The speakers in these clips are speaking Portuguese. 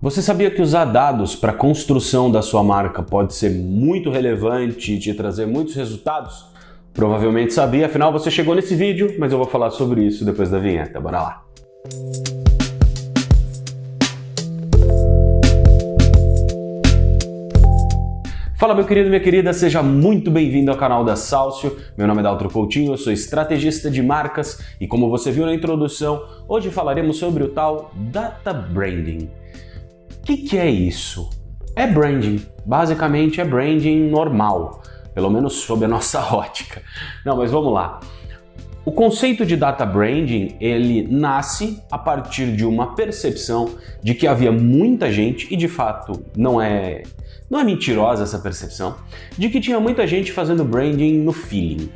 Você sabia que usar dados para a construção da sua marca pode ser muito relevante e te trazer muitos resultados? Provavelmente sabia, afinal você chegou nesse vídeo, mas eu vou falar sobre isso depois da vinheta. Bora lá! Fala meu querido, minha querida, seja muito bem-vindo ao canal da Salcio. Meu nome é Daltro Coutinho, eu sou estrategista de marcas e como você viu na introdução, hoje falaremos sobre o tal Data Branding. O que é isso? É branding, basicamente é branding normal, pelo menos sob a nossa ótica. Não, mas vamos lá. O conceito de data branding, ele nasce a partir de uma percepção de que havia muita gente, e de fato não é mentirosa essa percepção, de que tinha muita gente fazendo branding no feeling.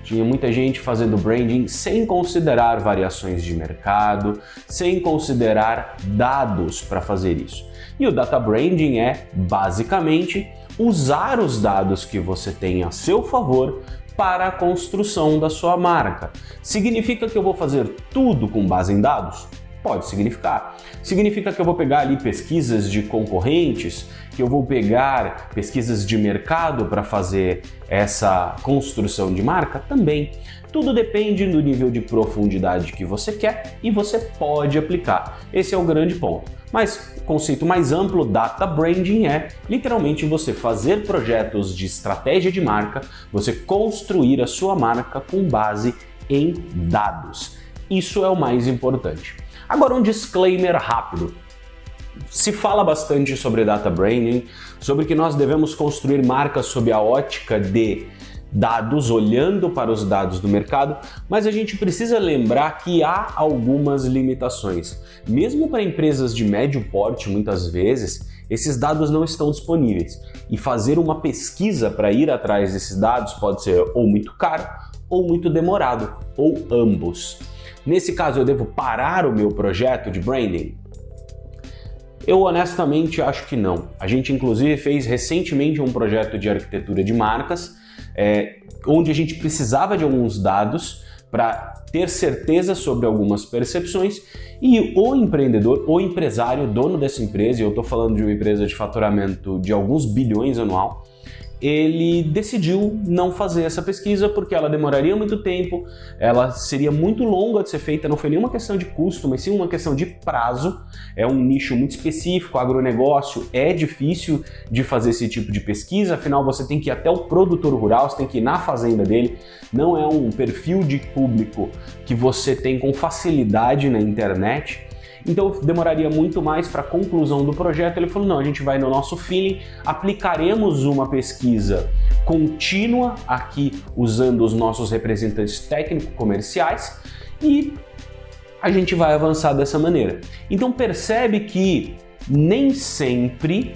Tinha muita gente fazendo branding sem considerar variações de mercado, sem considerar dados para fazer isso. E o data branding é, basicamente, usar os dados que você tem a seu favor para a construção da sua marca. Significa que eu vou fazer tudo com base em dados? Pode significar. Significa que eu vou pegar ali pesquisas de concorrentes, que eu vou pegar pesquisas de mercado para fazer essa construção de marca? Também. Tudo depende do nível de profundidade que você quer e você pode aplicar. Esse é o grande ponto. Mas o conceito mais amplo, data branding, é literalmente você fazer projetos de estratégia de marca, você construir a sua marca com base em dados. Isso é o mais importante. Agora um disclaimer rápido. Se fala bastante sobre data branding, sobre que nós devemos construir marcas sob a ótica de dados, olhando para os dados do mercado, mas a gente precisa lembrar que há algumas limitações. Mesmo para empresas de médio porte, muitas vezes, esses dados não estão disponíveis. E fazer uma pesquisa para ir atrás desses dados pode ser ou muito caro ou muito demorado, ou ambos. Nesse caso, eu devo parar o meu projeto de branding? Eu honestamente acho que não. A gente inclusive fez recentemente um projeto de arquitetura de marcas, onde a gente precisava de alguns dados para ter certeza sobre algumas percepções e o empreendedor, o empresário, dono dessa empresa, e eu estou falando de uma empresa de faturamento de alguns bilhões anual, ele decidiu não fazer essa pesquisa porque ela demoraria muito tempo, ela seria muito longa de ser feita, não foi nenhuma questão de custo, mas sim uma questão de prazo. É um nicho muito específico, agronegócio, é difícil de fazer esse tipo de pesquisa, afinal você tem que ir até o produtor rural, você tem que ir na fazenda dele, não é um perfil de público que você tem com facilidade na internet. Então demoraria muito mais para a conclusão do projeto. Ele falou, não, a gente vai no nosso feeling, aplicaremos uma pesquisa contínua aqui usando os nossos representantes técnico-comerciais e a gente vai avançar dessa maneira. Então percebe que nem sempre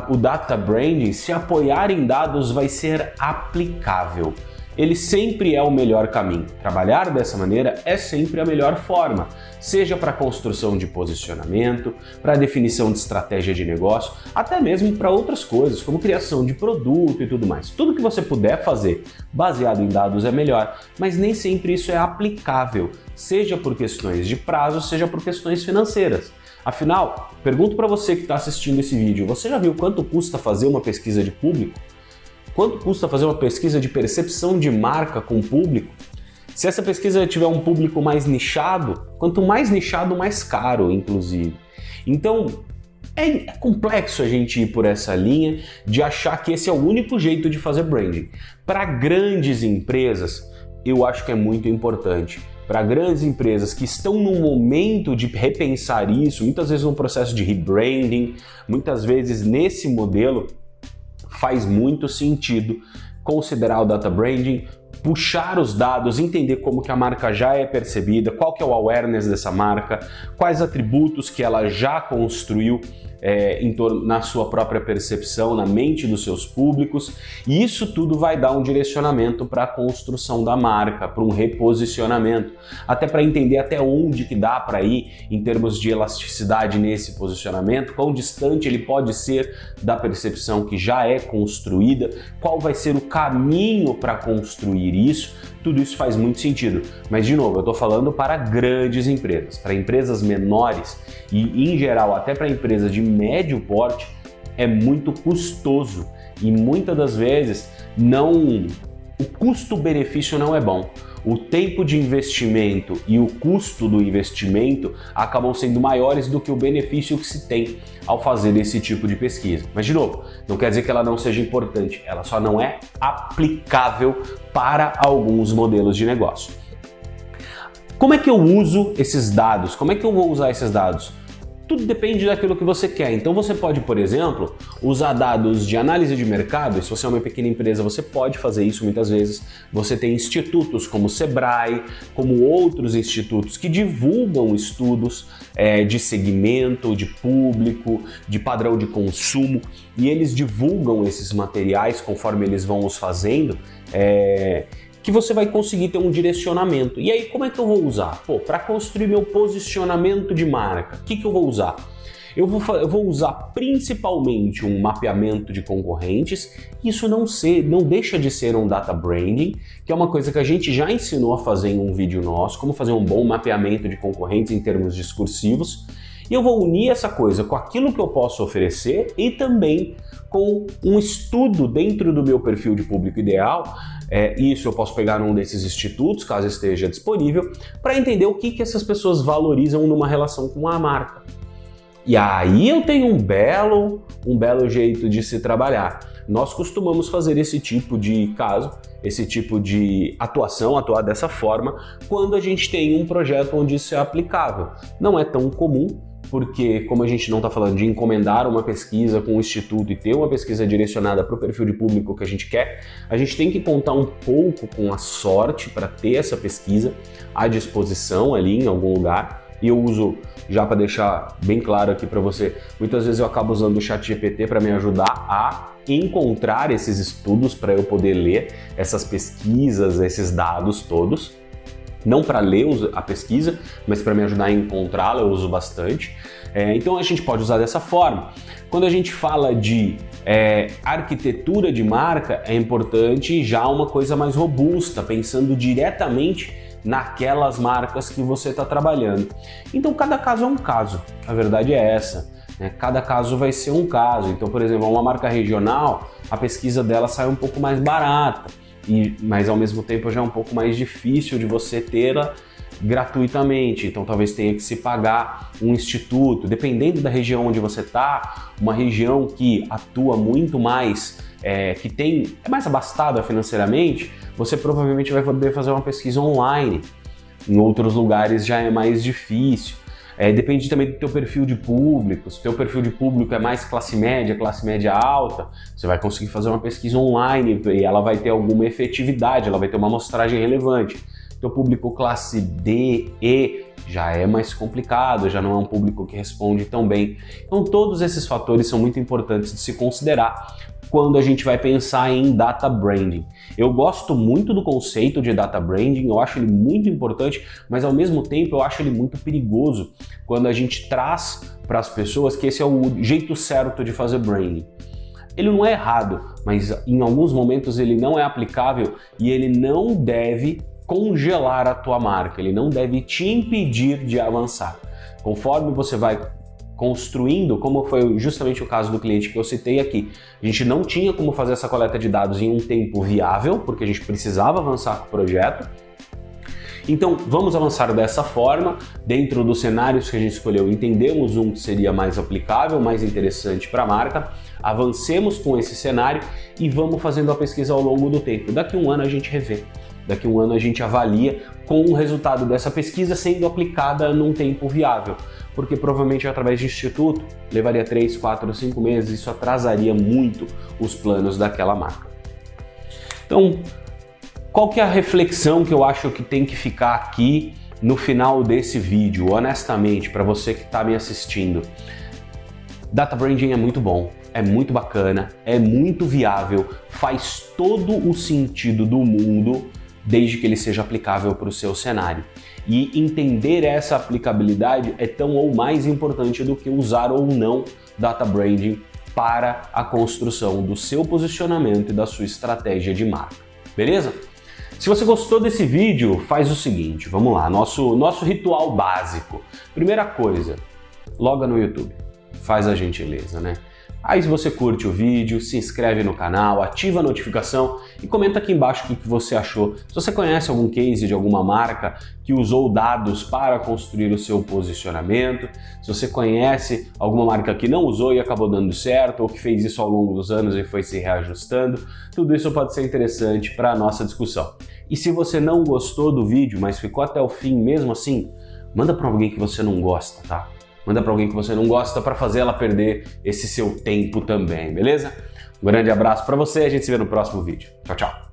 o data branding, se apoiar em dados, vai ser aplicável. Ele sempre é o melhor caminho. Trabalhar dessa maneira é sempre a melhor forma, seja para a construção de posicionamento, para a definição de estratégia de negócio, até mesmo para outras coisas, como criação de produto e tudo mais. Tudo que você puder fazer baseado em dados é melhor, mas nem sempre isso é aplicável, seja por questões de prazo, seja por questões financeiras. Afinal, pergunto para você que está assistindo esse vídeo, você já viu quanto custa fazer uma pesquisa de público? Quanto custa fazer uma pesquisa de percepção de marca com o público? Se essa pesquisa tiver um público mais nichado, quanto mais nichado, mais caro, inclusive. Então, é complexo a gente ir por essa linha de achar que esse é o único jeito de fazer branding. Para grandes empresas, eu acho que é muito importante. Para grandes empresas que estão num momento de repensar isso, muitas vezes num processo de rebranding, muitas vezes nesse modelo, faz muito sentido considerar o data branding, puxar os dados, entender como que a marca já é percebida, qual que é o awareness dessa marca, quais atributos que ela já construiu na sua própria percepção, na mente dos seus públicos, e isso tudo vai dar um direcionamento para a construção da marca, para um reposicionamento, até para entender até onde que dá para ir em termos de elasticidade nesse posicionamento, quão distante ele pode ser da percepção que já é construída, qual vai ser o caminho para construir construir isso, tudo isso faz muito sentido. Mas, de novo, eu estou falando para grandes empresas. Para empresas menores e, em geral, até para empresas de médio porte, é muito custoso e muitas das vezes o custo-benefício não é bom. O tempo de investimento e o custo do investimento acabam sendo maiores do que o benefício que se tem ao fazer esse tipo de pesquisa. Mas, de novo, não quer dizer que ela não seja importante, ela só não é aplicável para alguns modelos de negócio. Como é que eu uso esses dados? Como é que eu vou usar esses dados? Tudo depende daquilo que você quer. Então você pode, por exemplo, usar dados de análise de mercado. E se você é uma pequena empresa, você pode fazer isso muitas vezes. Você tem institutos como o Sebrae, como outros institutos que divulgam estudos de segmento, de público, de padrão de consumo, e eles divulgam esses materiais conforme eles vão os fazendo, que você vai conseguir ter um direcionamento. E aí, como é que eu vou usar? Para construir meu posicionamento de marca, o que eu vou usar? Eu vou usar principalmente um mapeamento de concorrentes. Isso não deixa de ser um data branding, que é uma coisa que a gente já ensinou a fazer em um vídeo nosso, como fazer um bom mapeamento de concorrentes em termos discursivos. E eu vou unir essa coisa com aquilo que eu posso oferecer e também com um estudo dentro do meu perfil de público ideal. Isso eu posso pegar num desses institutos, caso esteja disponível, para entender o que essas pessoas valorizam numa relação com a marca. E aí eu tenho um belo jeito de se trabalhar. Nós costumamos fazer esse tipo de caso, esse tipo de atuar dessa forma, quando a gente tem um projeto onde isso é aplicável. Não é tão comum, porque como a gente não está falando de encomendar uma pesquisa com o instituto e ter uma pesquisa direcionada para o perfil de público que a gente quer, a gente tem que contar um pouco com a sorte para ter essa pesquisa à disposição ali em algum lugar. E eu uso, já para deixar bem claro aqui para você, muitas vezes eu acabo usando o ChatGPT para me ajudar a encontrar esses estudos para eu poder ler essas pesquisas, esses dados todos. Não para ler a pesquisa, mas para me ajudar a encontrá-la, eu uso bastante. Então a gente pode usar dessa forma. Quando a gente fala de arquitetura de marca, é importante já uma coisa mais robusta, pensando diretamente naquelas marcas que você está trabalhando. Então cada caso é um caso, a verdade é essa. Cada caso vai ser um caso. Então, por exemplo, uma marca regional, a pesquisa dela sai um pouco mais barata, mas ao mesmo tempo já é um pouco mais difícil de você tê-la gratuitamente, então talvez tenha que se pagar um instituto, dependendo da região onde você está, uma região que atua muito mais, é mais abastada financeiramente, você provavelmente vai poder fazer uma pesquisa online. Em outros lugares já é mais difícil. Depende também do teu perfil de público. Se o teu perfil de público é mais classe média alta, você vai conseguir fazer uma pesquisa online e ela vai ter alguma efetividade, ela vai ter uma amostragem relevante. Teu público classe D, E, já é mais complicado, já não é um público que responde tão bem. Então todos esses fatores são muito importantes de se considerar quando a gente vai pensar em data branding. Eu gosto muito do conceito de data branding, eu acho ele muito importante, mas ao mesmo tempo eu acho ele muito perigoso quando a gente traz para as pessoas que esse é o jeito certo de fazer branding. Ele não é errado, mas em alguns momentos ele não é aplicável e ele não deve congelar a tua marca, ele não deve te impedir de avançar. Conforme você vai construindo, como foi justamente o caso do cliente que eu citei aqui, a gente não tinha como fazer essa coleta de dados em um tempo viável, porque a gente precisava avançar com o projeto. Então vamos avançar dessa forma, dentro dos cenários que a gente escolheu, entendemos um que seria mais aplicável, mais interessante para a marca, avancemos com esse cenário e vamos fazendo a pesquisa ao longo do tempo. Daqui a um ano a gente revê. Daqui a um ano a gente avalia com o resultado dessa pesquisa sendo aplicada num tempo viável, porque provavelmente através de instituto levaria 3, 4, 5 meses, isso atrasaria muito os planos daquela marca. Então, qual que é a reflexão que eu acho que tem que ficar aqui no final desse vídeo, honestamente, para você que está me assistindo? Data branding é muito bom, é muito bacana, é muito viável, faz todo o sentido do mundo, desde que ele seja aplicável para o seu cenário. E entender essa aplicabilidade é tão ou mais importante do que usar ou não data branding para a construção do seu posicionamento e da sua estratégia de marca. Beleza? Se você gostou desse vídeo, faz o seguinte, vamos lá, nosso ritual básico. Primeira coisa, loga no YouTube, faz a gentileza, né? Aí se você curte o vídeo, se inscreve no canal, ativa a notificação e comenta aqui embaixo o que você achou. Se você conhece algum case de alguma marca que usou dados para construir o seu posicionamento, se você conhece alguma marca que não usou e acabou dando certo, ou que fez isso ao longo dos anos e foi se reajustando, tudo isso pode ser interessante para a nossa discussão. E se você não gostou do vídeo, mas ficou até o fim mesmo assim, manda para alguém que você não gosta, tá? Manda para alguém que você não gosta para fazer ela perder esse seu tempo também, beleza? Um grande abraço para você, a gente se vê no próximo vídeo. Tchau, tchau!